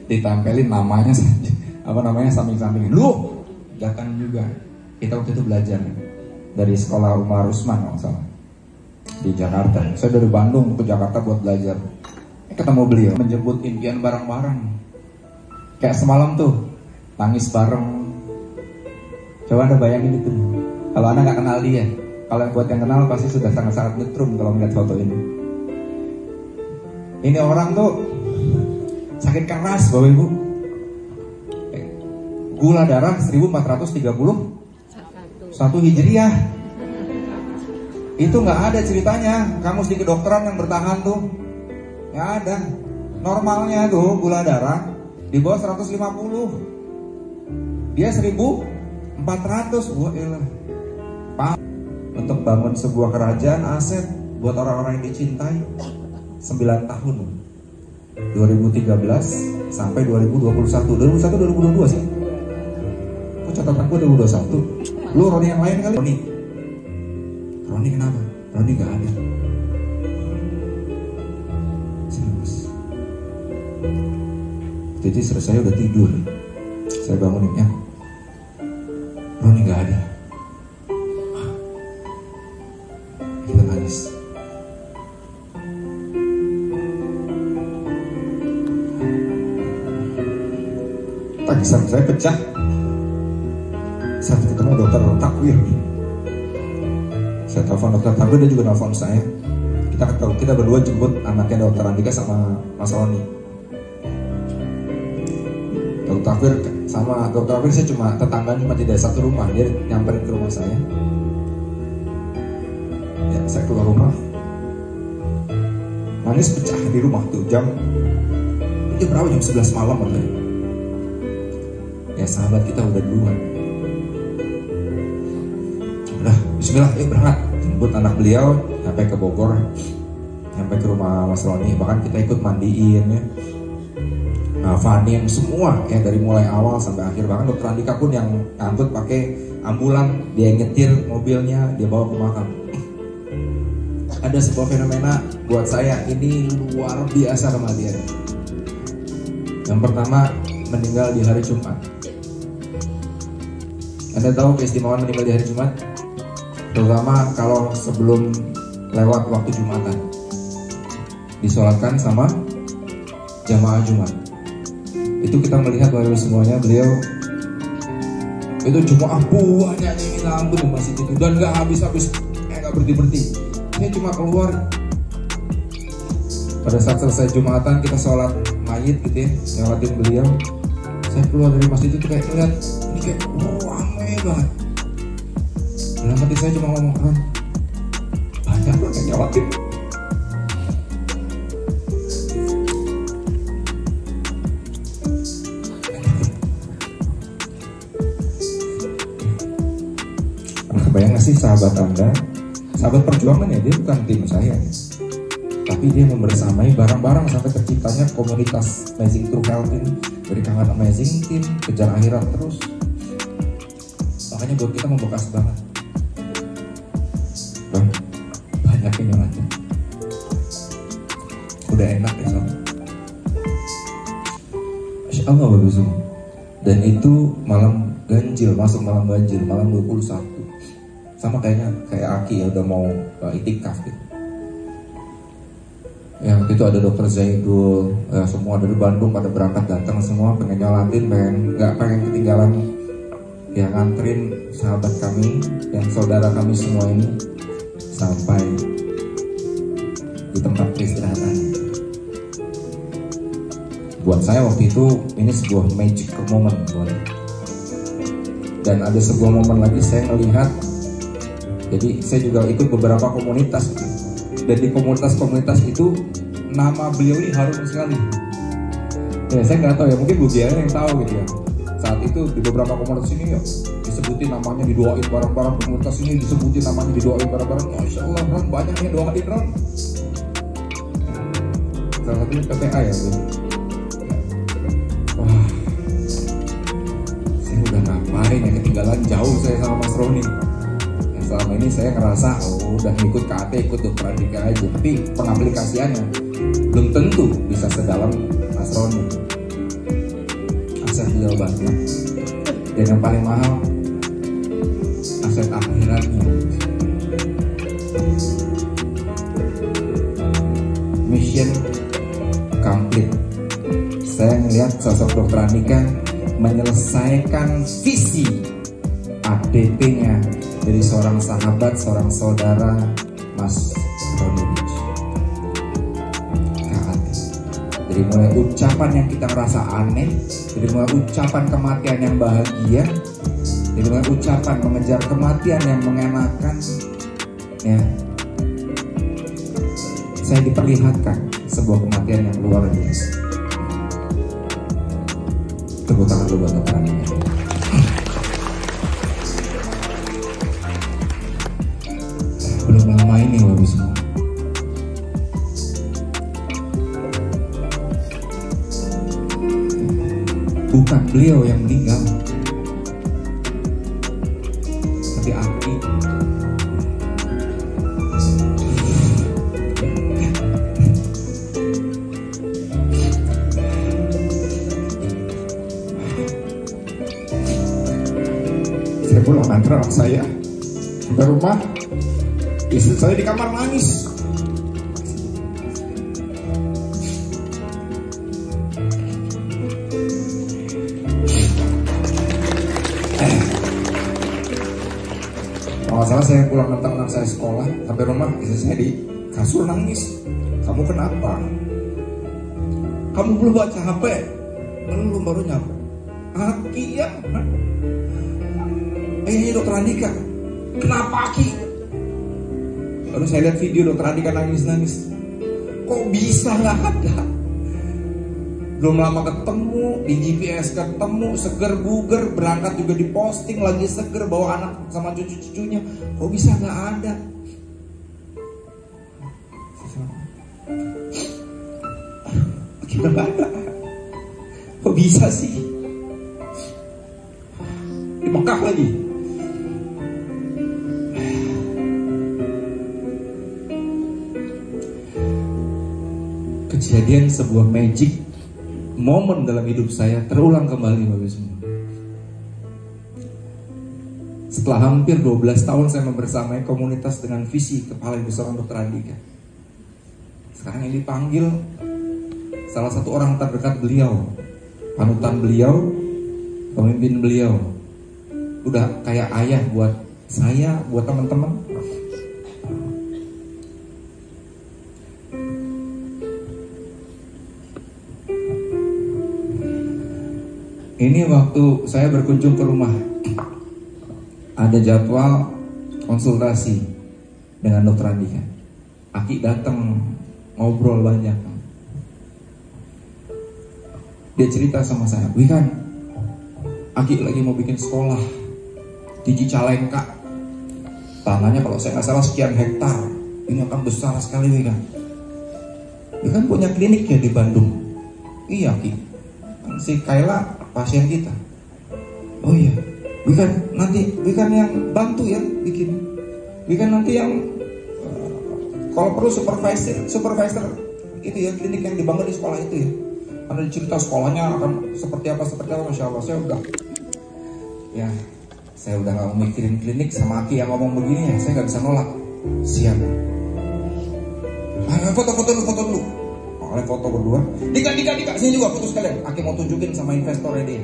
ditempelin namanya saja, apa namanya, samping-sampingin. Lu datang juga. Kita waktu itu belajar dari sekolah Umar Rusman kalau salah di Jakarta. Saya dari Bandung ke Jakarta buat belajar. Ketemu beliau menjemput impian bareng-bareng. Kayak semalam tuh tangis bareng. Coba Anda bayangin itu. Kalau Anda nggak kenal dia, kalau buat yang kenal pasti sudah sangat-sangat nyetrum kalau melihat foto ini. Ini orang tuh sakit keras Bapak Ibu. Gula darah 1431 Hijriah. Itu nggak ada ceritanya. Kamus di kedokteran yang bertahan tuh nggak ada. Normalnya tuh gula darah di bawah 150. Dia 1400. Wah elah. Untuk bangun sebuah kerajaan aset buat orang-orang yang dicintai 9 tahun. 2013 sampai 2021. 2022 sih. Kok catatan gue 2021? Lu Roni yang lain kali? Roni kenapa? Roni gak ada. Serius. Jadi selesai udah tidur. Saya bangunin ya. Roni gak ada. Kita nangis. Tangisan saya pecah saat ketemu dokter Takwir. Saya telepon dokter Takwir, dia juga nelfon saya. Kita berdua jemput anaknya dokter Andika sama Mas Roni. Dokter Takwir sama dokter Takwir saya cuma tidak satu rumah. Dia nyamperin ke rumah saya. Ya, saya keluar rumah. Nangis pecah di rumah tuh jam berapa? Jam 11 malam katanya. Ya sahabat kita udah duluan. Udah, bismillah, yuk berangkat. Jemput anak beliau, sampai ke Bogor, sampai ke rumah Mas Roni. Bahkan kita ikut mandiin ya, Vanin semua ya, dari mulai awal sampai akhir. Bahkan dokter Andika pun yang ngangkut pakai ambulan, dia nyetir mobilnya, dia bawa ke makam. Ada sebuah fenomena buat saya ini luar biasa kematiannya. Yang pertama, meninggal di hari Jumat. Anda tahu keistimewaan meninggal di hari Jumat? Terutama kalau sebelum lewat waktu Jumatan, disolatkan sama jamaah Jumat. Itu kita melihat bahwa semuanya beliau itu jemaah buahnya ini ampun di masjid itu, dan gak habis-habis, gak berhenti-berhenti. Ini cuma keluar pada saat selesai Jumatan, kita sholat mayit gitu ya, nyolatin beliau. Saya keluar dari masjid itu kayak ngeliat ini kayak ramai banget. Dalam hati saya cuma ngomong, Ron, banyak banget yang nyolatin. Kebayang gak sih sahabat Anda, sahabat perjuangan ya, dia bukan tim saya ya, tapi dia membersamai barang-barang sampai terciptanya komunitas Amazing True Health ini. Dari kangen Amazing Team, kejar akhirat terus. Makanya buat kita membekas banget. Bang, banyak yang nyolatin. Udah enak ya sama. Masya Allah bagus semua. Dan itu malam ganjil, masuk malam ganjil, malam 21. Sama kayak Aki ya, udah mau itikaf gitu. Yang itu ada dokter Zaidul, ya, semua dari Bandung pada berangkat datang semua, pengen nyolatin, nggak pengen ketinggalan, ya nganterin sahabat kami dan saudara kami semua ini sampai di tempat peristirahatan. Buat saya waktu itu ini sebuah magic moment buat. Dan ada sebuah momen lagi saya melihat, jadi saya juga ikut beberapa komunitas. Dan di komunitas-komunitas itu nama beliau ini harum sekali. Ya saya nggak tahu ya, mungkin Bu Diana yang tahu gitu ya. Saat itu di beberapa komunitas ini ya disebutin namanya, didoain bareng-bareng. Komunitas ini disebutin namanya, didoain bareng-bareng. Masya Allah, Ron, banyak yang doain Ron. Salah satunya PPA ya. Wah, saya udah ngapain ya, ketinggalan jauh saya sama Mas Roni. Selama ini saya ngerasa udah ngikut KT, ikut dokter Andika aja, tapi pengaplikasiannya belum tentu bisa sedalam Mas Roni. beliau banyak. Dan yang paling mahal, aset akhiratnya. Mission complete. Saya melihat sosok Dr. Andika menyelesaikan visi ADP-nya dari seorang sahabat, seorang saudara, Mas Rodovich. Dari mulai ucapan yang kita merasa aneh, dari mulai ucapan kematian yang bahagia, dari mulai ucapan mengejar kematian yang mengenakan, ya, saya diperlihatkan sebuah kematian yang luar biasa. Tepuk tangan dulu buat Dr. Andika. Belum lama ini Bapak semua. Bukan beliau yang meninggal, tapi Aki. Saya pulang antar anak saya ke rumah, istri saya di kamar nangis. Kalau salah saya pulang nonton anak saya sekolah, sampai rumah istri saya di kasur nangis. Kamu kenapa? Kamu belum baca HP? Belum, baru nyampe. Aki ya? Ini Dr. Andika. Kenapa Aki? Lalu saya lihat video Dr. Andika nangis-nangis. Kok bisa nggak ada? Belum lama ketemu, di GPS ketemu, seger buger, berangkat juga diposting, lagi seger, bawa anak sama cucu-cucunya. Kok bisa nggak ada? Kita nggak ada. Kok bisa sih? Di Mekah lagi. Kejadian sebuah magic momen dalam hidup saya terulang kembali Bapak semua. Setelah hampir 12 tahun saya membersamai komunitas dengan visi kepala ibu seorang Dr. Andika. Sekarang yang dipanggil salah satu orang terdekat beliau, panutan beliau, pemimpin beliau. Udah kayak ayah buat saya, buat teman-teman. Ini waktu saya berkunjung ke rumah, ada jadwal konsultasi dengan Dr. Andika. Aki datang, ngobrol banyak. Dia cerita sama saya, Wikan, Aki lagi mau bikin sekolah di Cicalengka. Tanahnya kalau saya nggak salah sekian hektar. Ini akan besar sekali Wikan. Wikan punya klinik ya di Bandung. Iya Ki, si Kayla pasien kita. Oh iya, Wikan yang bantu ya bikin. Wikan nanti yang kalau perlu supervisor itu ya, klinik yang dibangun di sekolah itu ya. Ada cerita sekolahnya akan seperti apa, Masya Allah. Saya udah gak mau mikirin klinik. Sama Aki yang ngomong begini ya, saya gak bisa nolak. Siap. Foto dulu. Oleh foto berdua. Dika, sini juga foto sekalian. Aki mau tunjukin sama investornya dia.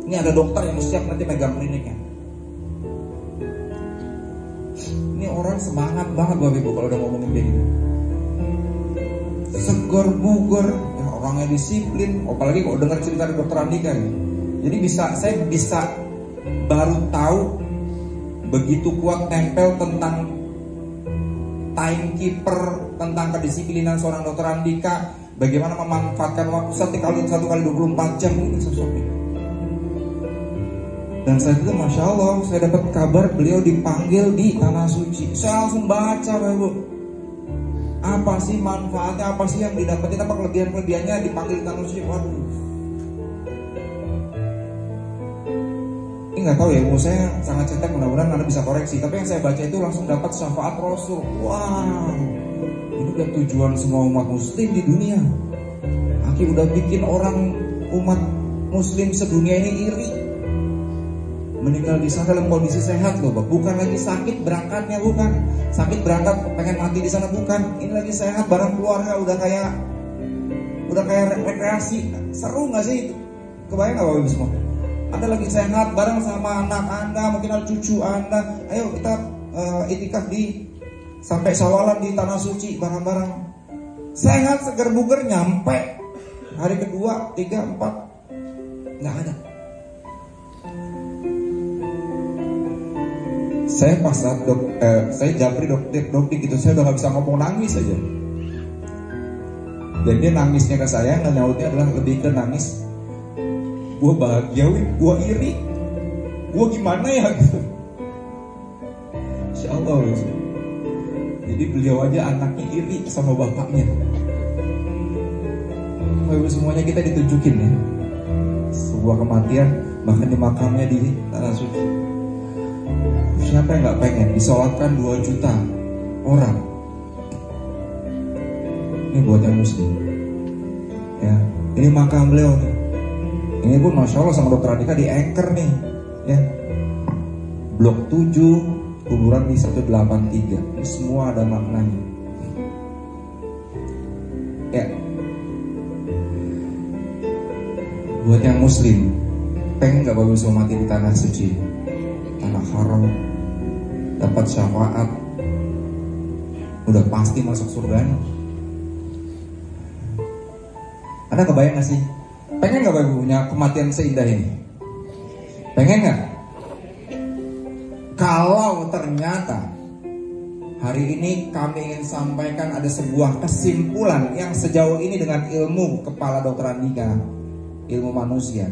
Ini ada dokter yang siap nanti megang kliniknya. Ini orang semangat banget Bapak Ibu kalau udah ngomongin kayak gitu. Seger buger, ya orangnya disiplin. Apalagi kalau dengar cerita dari Dr. Andika ya. Jadi saya bisa baru tahu begitu kuat nempel tentang timekeeper, tentang kedisiplinan seorang Dr. Andika, bagaimana memanfaatkan waktu satu kali 24 jam ini sosoknya. Dan saat itu Masya Allah saya dapat kabar beliau dipanggil di Tanah Suci. Saya langsung baca Bapak Ibu. Apa sih manfaatnya, apa sih yang didapetin, apa kelebihannya dipanggil di Tanah Suci. Waduh, ini nggak tahu ya, ilmu saya sangat cetek, mudah-mudahan Anda bisa koreksi. Tapi yang saya baca itu langsung dapat syafaat Rasul. Wow, ini udah tujuan semua umat muslim di dunia. Aki udah bikin orang umat muslim sedunia ini iri. Meninggal di sana dalam kondisi sehat loh, bukan lagi sakit berangkatnya, bukan sakit berangkat pengen mati di sana, bukan. Ini lagi sehat bareng keluarga, udah kayak rekreasi. Seru nggak sih? Kebayang nggak Bapak Ibu semua? Anda lagi sehat bareng sama anak Anda, mungkin ada cucu Anda. Ayo kita itikaf sampai Syawalan di Tanah Suci bareng-bareng. Sehat, seger buger, nyampe hari kedua, 3, 4 nggak ada. Saya pas saat saya japri dokter gitu, saya udah nggak bisa ngomong, nangis aja. Dan dia nangisnya ke saya, nyautnya adalah lebih ke nangis, gue bahagia, gue iri, gue gimana ya gitu. Insya Allah. Jadi beliau aja anaknya iri sama bapaknya. Bapak semuanya kita ditunjukin ya sebuah kematian, bahkan di makamnya di Tanah Suci. Siapa yang gak pengen disolatkan 2 juta orang? Ini buat yang muslim ya. Ini makam beliau nih. Ini pun Masya Allah sama Dokter Andika di anchor nih ya. Blok 7, kuburan di 183. Ini semua ada maknanya ya. Buat yang muslim, pengen gak bagus mati di Tanah Suci, Tanah Haram, dapat syafaat, udah pasti masuk surga. Anda kebayang gak sih? Pengen gak Bapak punya kematian seindah ini? Pengen gak? Kalau ternyata hari ini kami ingin sampaikan ada sebuah kesimpulan yang sejauh ini dengan ilmu kepala Dokter Andika, ilmu manusia,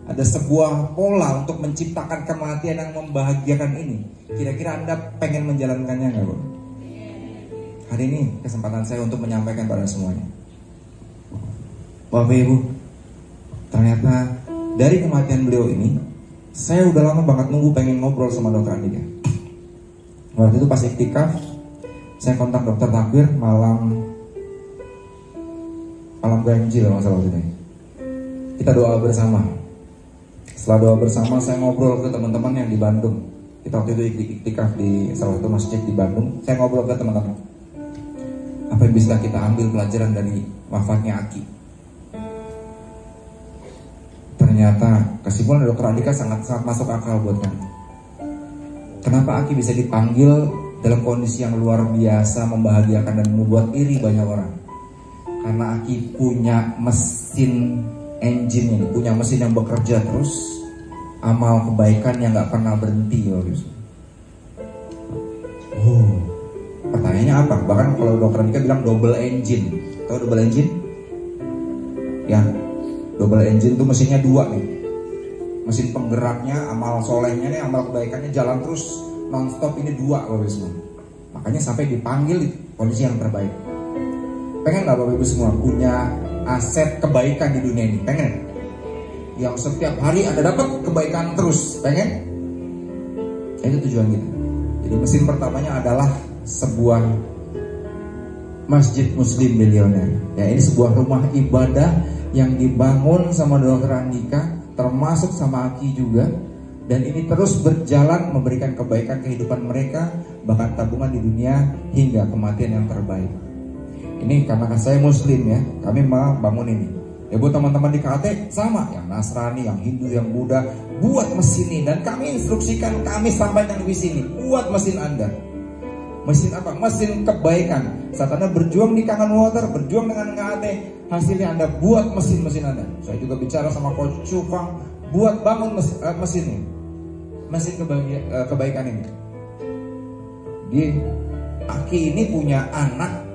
ada sebuah pola untuk menciptakan kematian yang membahagiakan ini. Kira-kira Anda pengen menjalankannya nggak, Bu? Hari ini kesempatan saya untuk menyampaikan pada semuanya. Bapak Ibu, ternyata dari kematian beliau ini, saya udah lama banget nunggu pengen ngobrol sama Dokter Andika. Waktu itu pas iktikaf, saya kontak Dokter Takwir malam ganjil masalah ini. Kita doa bersama. Setelah doa bersama, saya ngobrol ke teman-teman yang di Bandung. Kita waktu itu iktikaf di salah satu masjid di Bandung. Saya ngobrol ke teman-teman, apa yang bisa kita ambil pelajaran dari wafatnya Aki. Ternyata kesimpulan Dokter Andika sangat masuk akal buat kami. Kenapa Aki bisa dipanggil dalam kondisi yang luar biasa, membahagiakan dan membuat iri banyak orang? Karena Aki punya mesin engine ini, punya mesin yang bekerja terus, amal kebaikan yang gak pernah berhenti. Pertanyaannya apa? Bahkan kalau Dokter Andika bilang double engine. Tahu double engine? Ya, double engine tuh mesinnya 2 nih. Mesin penggeraknya, amal solehnya nih, amal kebaikannya jalan terus non-stop, ini 2 Bapak Ibu semua. Makanya sampai dipanggil di kondisi yang terbaik. Pengen gak Bapak Ibu semua punya aset kebaikan di dunia ini? Pengen? Yang setiap hari Anda dapat kebaikan terus, pengen? Itu tujuan kita. Jadi mesin pertamanya adalah sebuah masjid muslim milioner. Ya, ini sebuah rumah ibadah yang dibangun sama Dokter Andika, termasuk sama Aki juga. Dan ini terus berjalan memberikan kebaikan kehidupan mereka, bahkan tabungan di dunia hingga kematian yang terbaik. Ini karena saya muslim ya, kami mau bangun ini. Ya buat teman-teman di KT sama, yang Nasrani, yang Hindu, yang Buddha, buat mesin ini. Dan kami instruksikan, kami sampaikan di sini, buat mesin Anda. Mesin apa? Mesin kebaikan. Saat Anda berjuang di Kangen Water, berjuang dengan KT, hasilnya Anda buat mesin-mesin Anda. Saya juga bicara sama Coach Cupang, buat bangun mesin ini, mesin kebaikan ini. Aki ini punya anak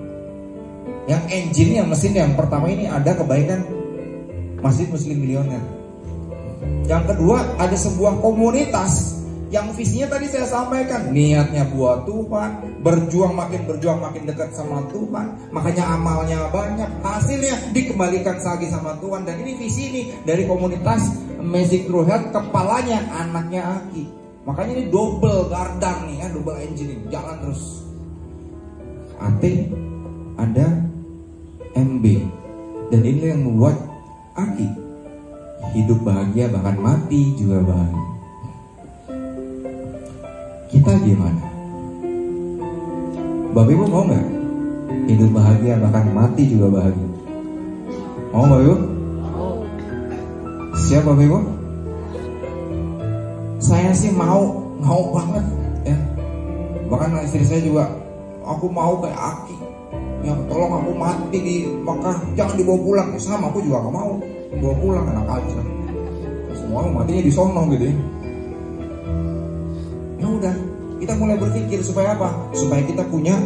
yang engine-nya, mesin yang pertama ini ada kebaikan Masjid Muslim Milioner. Yang kedua ada sebuah komunitas yang visinya tadi saya sampaikan, niatnya buat Tuhan, berjuang makin dekat sama Tuhan, makanya amalnya banyak, hasilnya dikembalikan lagi sama Tuhan. Dan ini visi ini dari komunitas Magic True Health, kepalanya anaknya Aki. Makanya ini double gardang nih ya, double engine ini, jalan terus. ada MB, dan ini yang membuat Aki hidup bahagia bahkan mati juga bahagia. Kita gimana? Bapak Ibu mau nggak hidup bahagia bahkan mati juga bahagia? Mau Bapak Ibu? Siap Bapak Ibu? Saya sih mau banget ya. Bahkan istri saya juga, aku mau kayak Aki. Ya tolong aku mati di Mekah, jangan dibawa pulang. Ya, sama aku juga gak mau dibawa pulang, enak aja. Semua matinya di sono gitu ya. Ya udah, kita mulai berpikir supaya apa? Supaya kita punya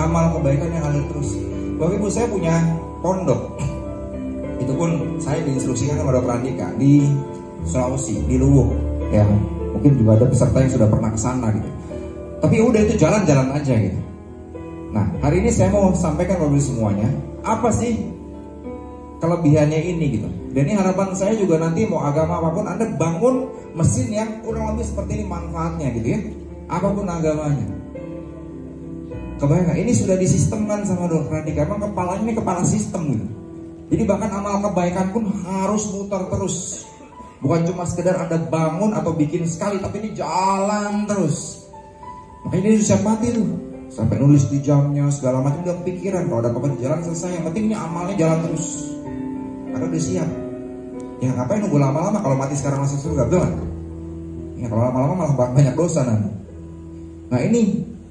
amal kebaikan yang ngalir terus. Bapak Ibu, saya punya pondok. Itu pun saya diinstruksikan sama Dr. Andika di Sulawesi, di Luwuk. Ya, mungkin juga ada peserta yang sudah pernah ke sana gitu. Tapi udah itu jalan-jalan aja gitu. Nah, hari ini saya mau sampaikan kepada semuanya, apa sih kelebihannya ini gitu. Dan ini harapan saya juga nanti mau agama apapun Anda bangun mesin yang kurang lebih seperti ini manfaatnya gitu ya. Apapun agamanya. Kebayang gak? Ini sudah disistemkan sama Dr. Andika. Emang kepalanya ini kepala sistem gitu. Jadi bahkan amal kebaikan pun harus muter terus. Bukan cuma sekedar Anda bangun atau bikin sekali, tapi ini jalan terus. Makanya dia siap mati tuh. Sampai nulis di jamnya segala macam, udah kepikiran kalau ada apa-apa di jalan selesai. Yang penting ini amalnya jalan terus. Karena udah siap. Ya ngapain nunggu lama-lama kalau mati sekarang masuk surga, betul kan? Ya kalau lama-lama malah banyak dosa nanti. Nah ini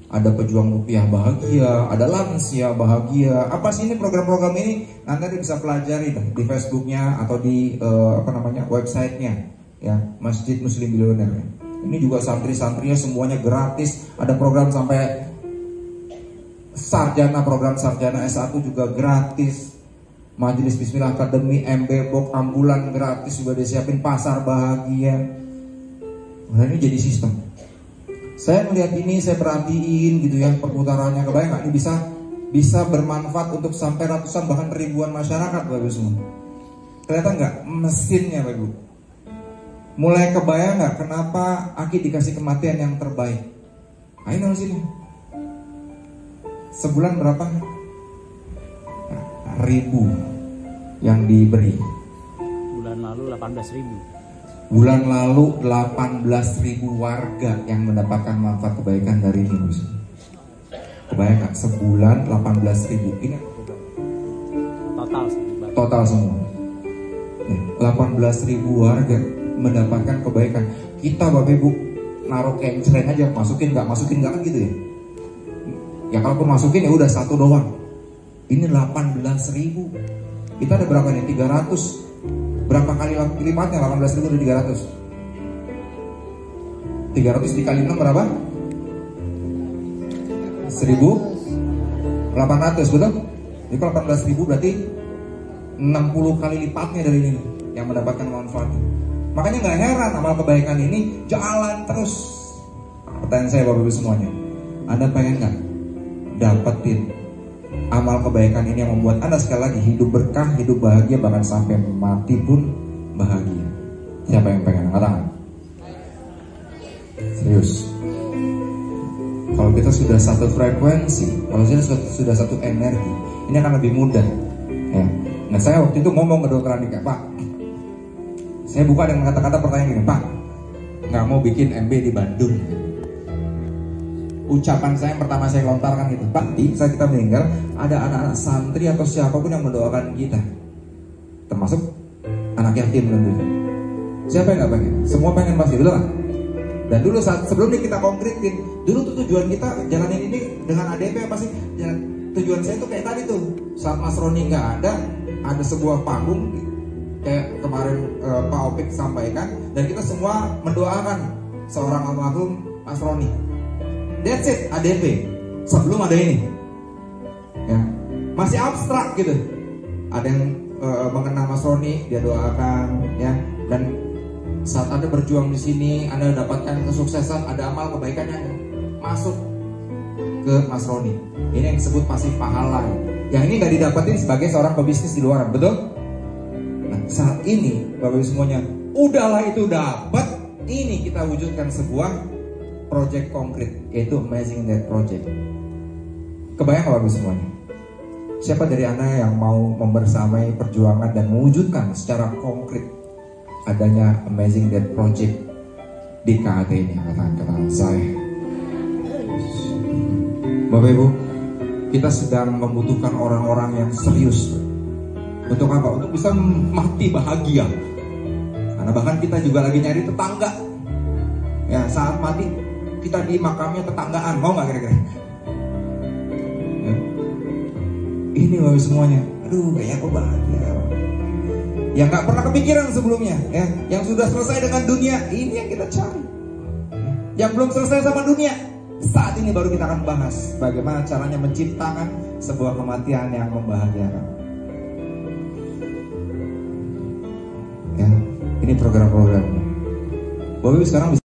ada pejuang rupiah bahagia, ada lansia bahagia. Apa sih ini program-program ini? Nanti Anda bisa pelajari di Facebooknya atau di websitenya ya, Masjid Muslim Billionaire. Ini juga santri-santrinya semuanya gratis. Ada program sampai sarjana, program sarjana S1 juga gratis. Majelis Bismillah Academy, MB Box ambulan gratis, juga disiapin pasar bahagia. Nah ini jadi sistem. Saya melihat ini, saya perhatiin gitu ya perputarannya. Kebayang nggak ini bisa bermanfaat untuk sampai ratusan bahkan ribuan masyarakat Bapak Ibu semua. Kelihatan nggak mesinnya Bapak Ibu? Mulai kebayang nggak kenapa Aki dikasih kematian yang terbaik? Ayo sini. Sebulan berapa? Ribu yang diberi. Bulan lalu 18.000. Bulan lalu 18.000 warga yang mendapatkan manfaat kebaikan dari ini. Kebayang gak? Sebulan 18.000. Ini total semua. 18.000 warga mendapatkan kebaikan. Kita Bapak Ibu naruh kencreng aja, masukin nggak kan gitu ya. Ya kalaupun masukin ya udah satu doang. Ini 18.000. Kita ada berapa nih? 300. Berapa kali lipatnya 18.000 dari 300? 300 dikali 6 berapa? 1.800, betul? Jadi kalau 18.000 berarti 60 kali lipatnya dari ini yang mendapatkan manfaatnya. Makanya nggak heran amal kebaikan ini jalan terus. Pertanyaan saya Bapak Ibu semuanya, Anda pengen nggak dapetin amal kebaikan ini yang membuat Anda sekali lagi hidup berkah, hidup bahagia, bahkan sampai mati pun bahagia? Siapa yang pengen? Angkat tangan. Serius. Kalau kita sudah satu frekuensi, kalau kita sudah satu energi, ini akan lebih mudah. Ya. Nah saya waktu itu ngomong ke Dr. Andika, Pak, saya buka dengan kata-kata pertanyaan gini, Pak, nggak mau bikin MB di Bandung. Ucapan saya yang pertama saya lontarkan gitu, Pak, saat kita meninggal ada anak-anak santri atau siapapun yang mendoakan kita, termasuk anak yatim tentunya. Siapa yang nggak pengen? Semua pengen pasti, betul kan? Dan dulu sebelum kita konkretin, dulu tuh tujuan kita jalanin ini dengan ADP apa sih? Tujuan saya tuh kayak tadi tuh, saat Mas Roni nggak ada sebuah panggung kayak kemarin Pak Opik sampaikan, dan kita semua mendoakan seorang almarhum Mas Roni. That's it, ADP. Sebelum ada ini, ya masih abstrak gitu. Ada yang mengenal Mas Roni, dia doakan, ya. Dan saat Anda berjuang di sini, Anda dapatkan kesuksesan, ada amal kebaikan yang masuk ke Mas Roni. Ini yang disebut pasif pahala. Yang ini nggak didapetin sebagai seorang pebisnis di luar, betul? Nah, saat ini Bapak Ibu semuanya, udahlah itu dapat, ini kita wujudkan sebuah project konkret, yaitu Amazing That Project. Kebayang Bapak Ibu semuanya? Siapa dari Anda yang mau membersamai perjuangan dan mewujudkan secara konkret adanya Amazing Dad Project di KAT ini? Katakan saya. Bapak Ibu, kita sedang membutuhkan orang-orang yang serius. Untuk apa? Untuk bisa mati bahagia. Karena bahkan kita juga lagi nyari tetangga. Ya, saat mati kita di makamnya tetanggaan. Mau nggak kira-kira? Ya. Ini Bapak semuanya. Aduh, kayaknya aku bahagia. Yang nggak pernah kepikiran sebelumnya, ya. Yang sudah selesai dengan dunia, ini yang kita cari. Yang belum selesai sama dunia, saat ini baru kita akan bahas bagaimana caranya menciptakan sebuah kematian yang membahagiakan. Ya, ini program-program. Bapak sekarang bisa